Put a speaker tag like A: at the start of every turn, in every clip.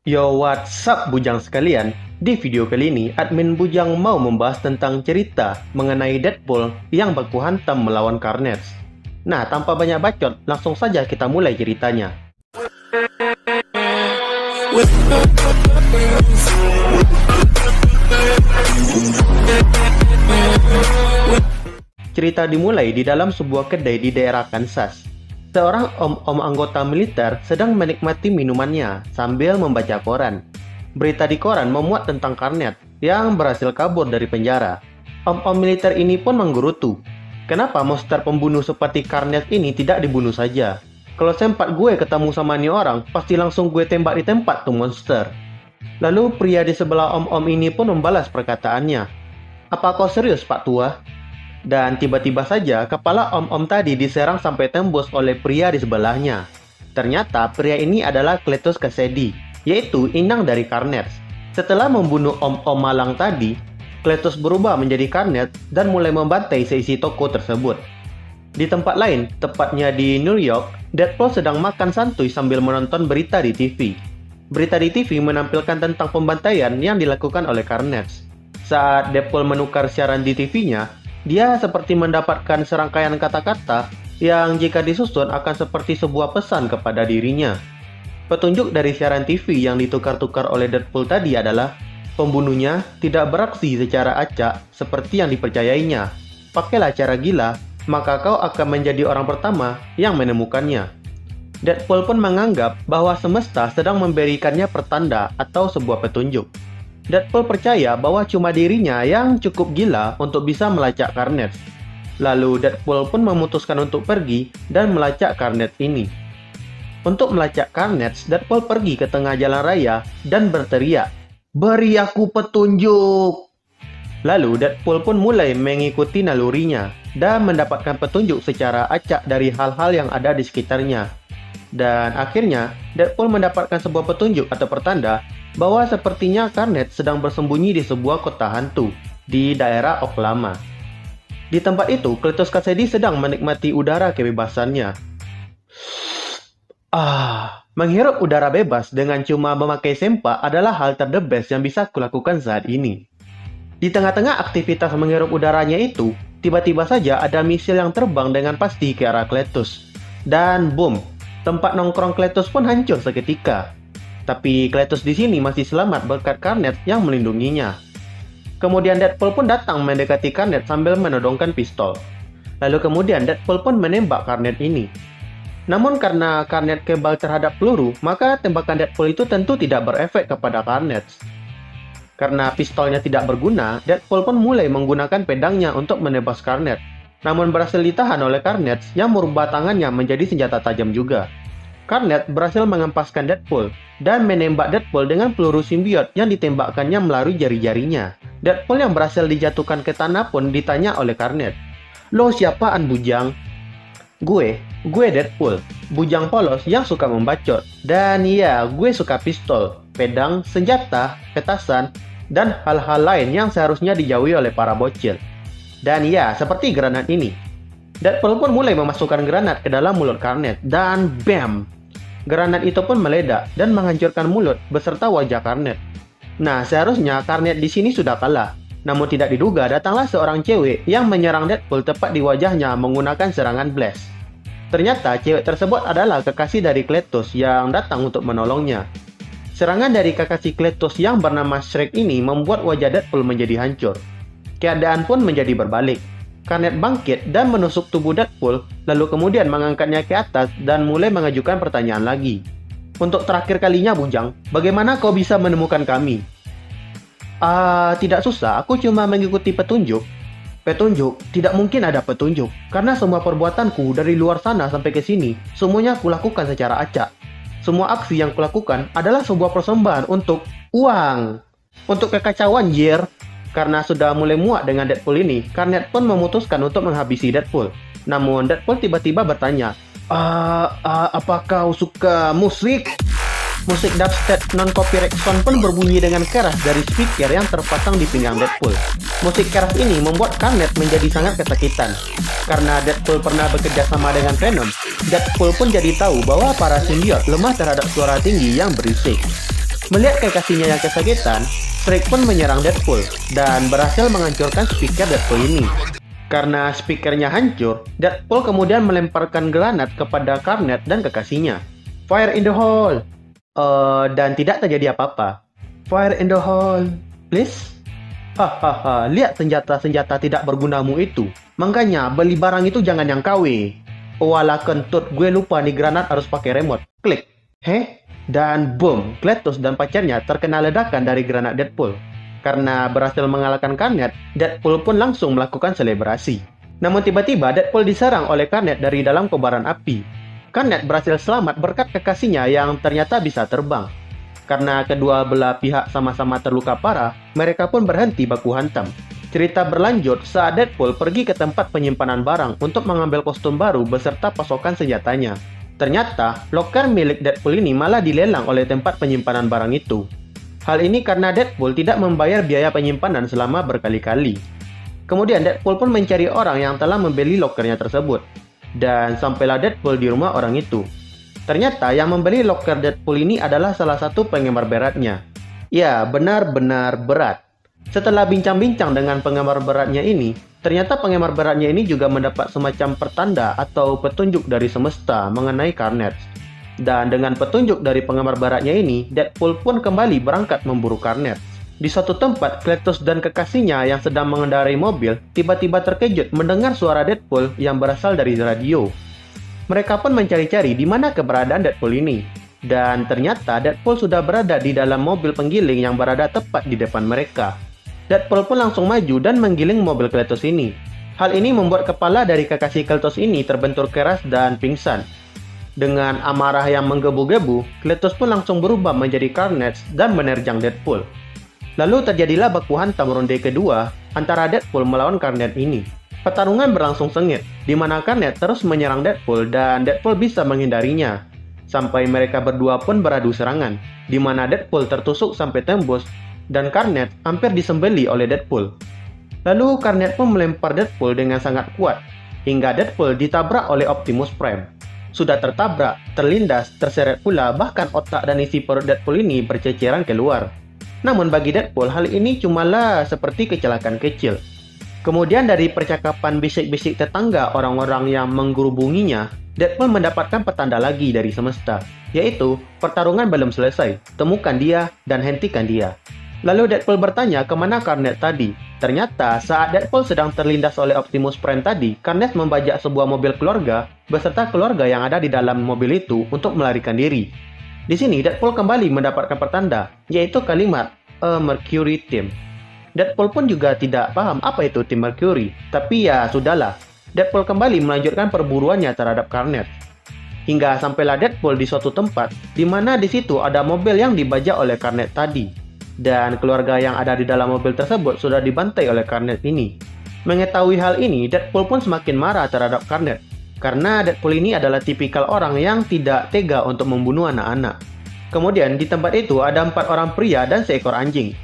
A: Yo, what's up bujang sekalian? Di video kali ini, admin Bujang mau membahas tentang cerita mengenai Deadpool yang baku hantam melawan Carnage. Nah, tanpa banyak bacot, langsung saja kita mulai ceritanya. Cerita dimulai di dalam sebuah kedai di daerah Kansas. Seorang om-om anggota militer sedang menikmati minumannya sambil membaca koran. Berita di koran memuat tentang Carnage yang berhasil kabur dari penjara. Om-om militer ini pun menggerutu. Kenapa monster pembunuh seperti Carnage ini tidak dibunuh saja? Kalau sempat gue ketemu sama nih orang, pasti langsung gue tembak di tempat tuh monster. Lalu pria di sebelah om-om ini pun membalas perkataannya. Apa kau serius, Pak Tua? Dan tiba-tiba saja kepala om-om tadi diserang sampai tembus oleh pria di sebelahnya. Ternyata pria ini adalah Cletus Kasady, yaitu inang dari Carnage. Setelah membunuh om-om malang tadi, Cletus berubah menjadi Carnage dan mulai membantai seisi toko tersebut. Di tempat lain, tepatnya di New York, Deadpool sedang makan santuy sambil menonton berita di TV. Berita di TV menampilkan tentang pembantaian yang dilakukan oleh Carnage. Saat Deadpool menukar siaran di TV-nya, dia seperti mendapatkan serangkaian kata-kata yang jika disusun akan seperti sebuah pesan kepada dirinya. Petunjuk dari siaran TV yang ditukar-tukar oleh Deadpool tadi adalah pembunuhnya tidak beraksi secara acak seperti yang dipercayainya. Pakailah cara gila, maka kau akan menjadi orang pertama yang menemukannya. Deadpool pun menganggap bahwa semesta sedang memberikannya pertanda atau sebuah petunjuk. Deadpool percaya bahwa cuma dirinya yang cukup gila untuk bisa melacak Carnage. Lalu Deadpool pun memutuskan untuk pergi dan melacak Carnage ini. Untuk melacak Carnage, Deadpool pergi ke tengah jalan raya dan berteriak, "Beri aku petunjuk!" Lalu Deadpool pun mulai mengikuti nalurinya dan mendapatkan petunjuk secara acak dari hal-hal yang ada di sekitarnya. Dan akhirnya, Deadpool mendapatkan sebuah petunjuk atau pertanda bahwa sepertinya Carnage sedang bersembunyi di sebuah kota hantu di daerah Oklahoma. Di tempat itu, Cletus Kasady sedang menikmati udara kebebasannya. Menghirup udara bebas dengan cuma memakai sempak adalah hal terdebes yang bisa kulakukan saat ini. Di tengah-tengah aktivitas menghirup udaranya itu, tiba-tiba saja ada misil yang terbang dengan pasti ke arah Cletus. Dan boom, tempat nongkrong Cletus pun hancur seketika. Tapi Cletus di sini masih selamat berkat Carnage yang melindunginya. Kemudian Deadpool pun datang mendekati Carnage sambil menodongkan pistol. Lalu kemudian Deadpool pun menembak Carnage ini. Namun karena Carnage kebal terhadap peluru, maka tembakan Deadpool itu tentu tidak berefek kepada Carnage. Karena pistolnya tidak berguna, Deadpool pun mulai menggunakan pedangnya untuk menebas Carnage. Namun berhasil ditahan oleh Carnage yang merubah tangannya menjadi senjata tajam juga. Carnage berhasil mengempaskan Deadpool dan menembak Deadpool dengan peluru simbiot yang ditembakkannya melalui jari-jarinya. Deadpool yang berhasil dijatuhkan ke tanah pun ditanya oleh Carnage, "Lo siapaan bujang?" Gue Deadpool, bujang polos yang suka membacot. Dan iya, gue suka pistol, pedang, senjata, petasan, dan hal-hal lain yang seharusnya dijauhi oleh para bocil. Dan iya, seperti granat ini. Deadpool pun mulai memasukkan granat ke dalam mulut Carnage dan bam! Granat itu pun meledak dan menghancurkan mulut beserta wajah Carnage. Nah, seharusnya Carnage di sini sudah kalah. Namun tidak diduga datanglah seorang cewek yang menyerang Deadpool tepat di wajahnya menggunakan serangan blast. Ternyata cewek tersebut adalah kekasih dari Cletus yang datang untuk menolongnya. Serangan dari kekasih Cletus yang bernama Shrek ini membuat wajah Deadpool menjadi hancur. Keadaan pun menjadi berbalik. Carnage bangkit dan menusuk tubuh Deadpool, lalu kemudian mengangkatnya ke atas dan mulai mengajukan pertanyaan lagi. "Untuk terakhir kalinya bujang, bagaimana kau bisa menemukan kami?" Tidak susah, aku cuma mengikuti petunjuk." "Petunjuk? Tidak mungkin ada petunjuk, karena semua perbuatanku dari luar sana sampai ke sini, semuanya kulakukan secara acak. Semua aksi yang kulakukan adalah sebuah persembahan untuk uang. Untuk kekacauan, Jer." Karena sudah mulai muak dengan Deadpool ini, Carnage pun memutuskan untuk menghabisi Deadpool. Namun Deadpool tiba-tiba bertanya, "Apa kau suka musik?" Musik dubstep non-copyright sound pun berbunyi dengan keras dari speaker yang terpasang di pinggang Deadpool. Musik keras ini membuat Carnage menjadi sangat kesakitan. Karena Deadpool pernah bekerja sama dengan Venom, Deadpool pun jadi tahu bahwa para simbiot lemah terhadap suara tinggi yang berisik. Melihat kekasihnya yang kesakitan, Shriek pun menyerang Deadpool dan berhasil menghancurkan speaker Deadpool ini. Karena speakernya hancur, Deadpool kemudian melemparkan granat kepada Carnage dan kekasihnya. Fire in the hole! Dan tidak terjadi apa-apa. Fire in the hole, please? Hahaha, lihat senjata-senjata tidak bergunamu itu. Makanya, beli barang itu jangan yang KW. Walah kentut, gue lupa nih granat harus pakai remote. Klik. Dan boom, Cletus dan pacarnya terkena ledakan dari granat Deadpool. Karena berhasil mengalahkan Carnage, Deadpool pun langsung melakukan selebrasi. Namun tiba-tiba Deadpool diserang oleh Carnage dari dalam kobaran api. Carnage berhasil selamat berkat kekasihnya yang ternyata bisa terbang. Karena kedua belah pihak sama-sama terluka parah, mereka pun berhenti baku hantam. Cerita berlanjut saat Deadpool pergi ke tempat penyimpanan barang untuk mengambil kostum baru beserta pasokan senjatanya. Ternyata, loker milik Deadpool ini malah dilelang oleh tempat penyimpanan barang itu. Hal ini karena Deadpool tidak membayar biaya penyimpanan selama berkali-kali. Kemudian Deadpool pun mencari orang yang telah membeli lokernya tersebut. Dan sampailah Deadpool di rumah orang itu. Ternyata yang membeli loker Deadpool ini adalah salah satu penggemar beratnya. Ya, benar-benar berat. Setelah bincang-bincang dengan penggemar beratnya ini, ternyata penggemar beratnya ini juga mendapat semacam pertanda atau petunjuk dari semesta mengenai Carnage. Dan dengan petunjuk dari penggemar beratnya ini, Deadpool pun kembali berangkat memburu Carnage. Di suatu tempat, Cletus dan kekasihnya yang sedang mengendarai mobil tiba-tiba terkejut mendengar suara Deadpool yang berasal dari radio. Mereka pun mencari-cari di mana keberadaan Deadpool ini. Dan ternyata Deadpool sudah berada di dalam mobil penggiling yang berada tepat di depan mereka. Deadpool pun langsung maju dan menggiling mobil Cletus ini. Hal ini membuat kepala dari kekasih Cletus ini terbentur keras dan pingsan. Dengan amarah yang menggebu-gebu, Cletus pun langsung berubah menjadi Carnage dan menerjang Deadpool. Lalu terjadilah baku hantam ronde kedua antara Deadpool melawan Carnage ini. Pertarungan berlangsung sengit, di mana Carnage terus menyerang Deadpool dan Deadpool bisa menghindarinya. Sampai mereka berdua pun beradu serangan, di mana Deadpool tertusuk sampai tembus dan Carnage hampir disembeli oleh Deadpool. Lalu Carnage pun melempar Deadpool dengan sangat kuat, hingga Deadpool ditabrak oleh Optimus Prime. Sudah tertabrak, terlindas, terseret pula, bahkan otak dan isi perut Deadpool ini berceceran keluar. Namun bagi Deadpool, hal ini cumalah seperti kecelakaan kecil. Kemudian dari percakapan bisik-bisik tetangga orang-orang yang menggerubunginya, Deadpool mendapatkan petanda lagi dari semesta, yaitu pertarungan belum selesai, temukan dia dan hentikan dia. Lalu Deadpool bertanya kemana Carnage tadi. Ternyata saat Deadpool sedang terlindas oleh Optimus Prime tadi, Carnage membajak sebuah mobil keluarga beserta keluarga yang ada di dalam mobil itu untuk melarikan diri. Di sini Deadpool kembali mendapatkan pertanda, yaitu kalimat "A Mercury Team". Deadpool pun juga tidak paham apa itu tim Mercury, tapi ya sudahlah. Deadpool kembali melanjutkan perburuannya terhadap Carnage. Hingga sampailah Deadpool di suatu tempat, di mana di situ ada mobil yang dibajak oleh Carnage tadi. Dan keluarga yang ada di dalam mobil tersebut sudah dibantai oleh Carnage ini. Mengetahui hal ini, Deadpool pun semakin marah terhadap Carnage. Karena Deadpool ini adalah tipikal orang yang tidak tega untuk membunuh anak-anak. Kemudian di tempat itu ada 4 orang pria dan seekor anjing.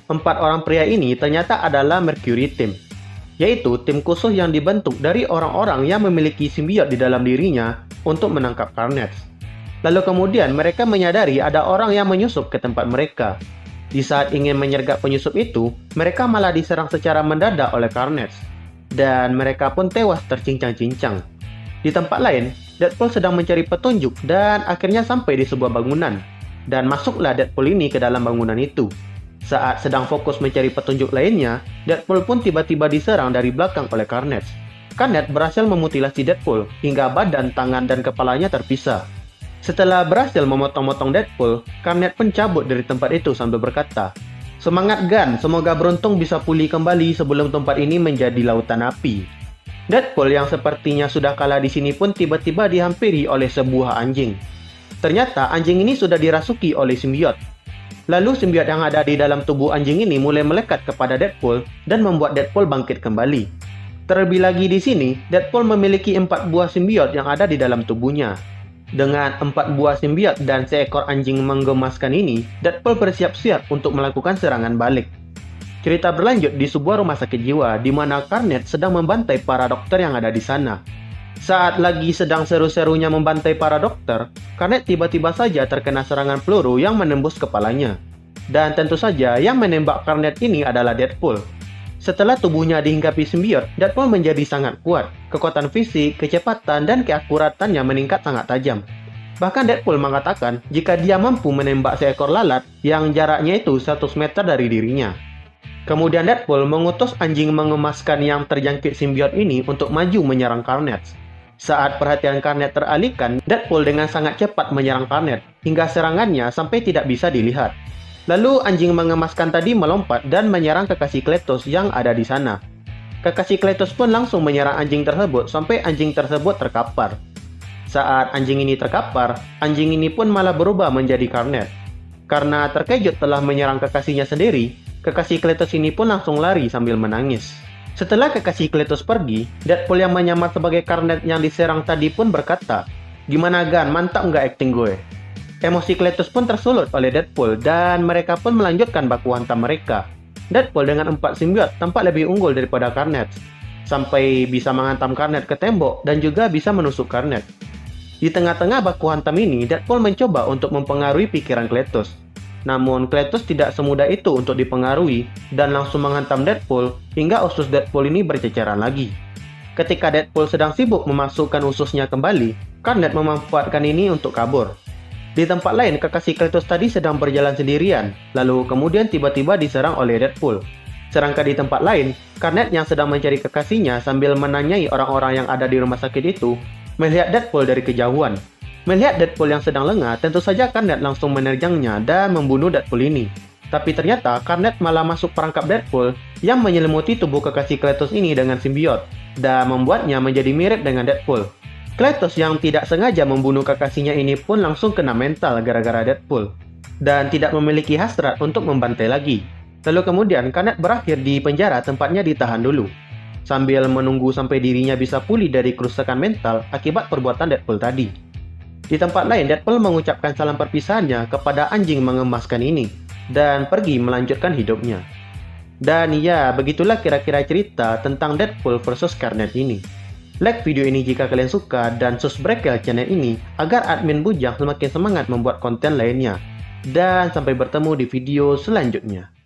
A: 4 orang pria ini ternyata adalah Mercury Team, yaitu tim khusus yang dibentuk dari orang-orang yang memiliki simbiot di dalam dirinya untuk menangkap Carnage. Lalu kemudian mereka menyadari ada orang yang menyusup ke tempat mereka. Di saat ingin menyergap penyusup itu, mereka malah diserang secara mendadak oleh Carnage. Dan mereka pun tewas tercincang-cincang. Di tempat lain, Deadpool sedang mencari petunjuk dan akhirnya sampai di sebuah bangunan. Dan masuklah Deadpool ini ke dalam bangunan itu. Saat sedang fokus mencari petunjuk lainnya, Deadpool pun tiba-tiba diserang dari belakang oleh Carnage. Carnage berhasil memutilasi Deadpool hingga badan, tangan, dan kepalanya terpisah. Setelah berhasil memotong-motong Deadpool, Carnage pun cabut dari tempat itu sambil berkata, "Semangat Gun, semoga beruntung bisa pulih kembali sebelum tempat ini menjadi lautan api." Deadpool yang sepertinya sudah kalah di sini pun tiba-tiba dihampiri oleh sebuah anjing. Ternyata anjing ini sudah dirasuki oleh simbiot. Lalu simbiot yang ada di dalam tubuh anjing ini mulai melekat kepada Deadpool dan membuat Deadpool bangkit kembali. Terlebih lagi di sini, Deadpool memiliki 4 buah simbiot yang ada di dalam tubuhnya. Dengan 4 buah simbiot dan seekor anjing menggemaskan ini, Deadpool bersiap-siap untuk melakukan serangan balik. Cerita berlanjut di sebuah rumah sakit jiwa di mana Carnage sedang membantai para dokter yang ada di sana. Saat lagi sedang seru-serunya membantai para dokter, Garnet tiba-tiba saja terkena serangan peluru yang menembus kepalanya. Dan tentu saja yang menembak Garnet ini adalah Deadpool. Setelah tubuhnya dihinggapi simbiot, Deadpool menjadi sangat kuat. Kekuatan fisik, kecepatan, dan keakuratannya meningkat sangat tajam. Bahkan Deadpool mengatakan jika dia mampu menembak seekor lalat yang jaraknya itu 100 meter dari dirinya. Kemudian Deadpool mengutus anjing mengemaskan yang terjangkit simbiot ini untuk maju menyerang Garnet. Saat perhatian Garnet teralihkan, Deadpool dengan sangat cepat menyerang Garnet, hingga serangannya sampai tidak bisa dilihat. Lalu anjing mengemaskan tadi melompat dan menyerang kekasih Kletos yang ada di sana. Kekasih Kletos pun langsung menyerang anjing tersebut sampai anjing tersebut terkapar. Saat anjing ini terkapar, anjing ini pun malah berubah menjadi Garnet. Karena terkejut telah menyerang kekasihnya sendiri, kekasih Kletos ini pun langsung lari sambil menangis. Setelah kekasih Kletos pergi, Deadpool yang menyamar sebagai Garnet yang diserang tadi pun berkata, "Gimana Gan, mantap nggak akting gue?" Emosi Kletos pun tersulut oleh Deadpool dan mereka pun melanjutkan baku hantam mereka. Deadpool dengan 4 simbiot tampak lebih unggul daripada Garnet, sampai bisa menghantam Garnet ke tembok dan juga bisa menusuk Garnet. Di tengah-tengah baku hantam ini, Deadpool mencoba untuk mempengaruhi pikiran Kletos. Namun, Kletos tidak semudah itu untuk dipengaruhi dan langsung menghantam Deadpool hingga usus Deadpool ini berceceran lagi. Ketika Deadpool sedang sibuk memasukkan ususnya kembali, Garnet memanfaatkan ini untuk kabur. Di tempat lain, kekasih Kletos tadi sedang berjalan sendirian, lalu kemudian tiba-tiba diserang oleh Deadpool. Sedangkan di tempat lain, Garnet yang sedang mencari kekasihnya sambil menanyai orang-orang yang ada di rumah sakit itu, melihat Deadpool dari kejauhan. Melihat Deadpool yang sedang lengah, tentu saja Garnet langsung menerjangnya dan membunuh Deadpool ini. Tapi ternyata Garnet malah masuk perangkap Deadpool yang menyelimuti tubuh kekasih Kletos ini dengan simbiot dan membuatnya menjadi mirip dengan Deadpool. Kletos yang tidak sengaja membunuh kekasihnya ini pun langsung kena mental gara-gara Deadpool dan tidak memiliki hasrat untuk membantai lagi. Lalu kemudian Garnet berakhir di penjara, tempatnya ditahan dulu sambil menunggu sampai dirinya bisa pulih dari kerusakan mental akibat perbuatan Deadpool tadi. Di tempat lain, Deadpool mengucapkan salam perpisahannya kepada anjing mengemaskan ini dan pergi melanjutkan hidupnya. Dan ya, begitulah kira-kira cerita tentang Deadpool versus Garnet ini. Like video ini jika kalian suka dan subscribe channel ini agar admin Bujang semakin semangat membuat konten lainnya. Dan sampai bertemu di video selanjutnya.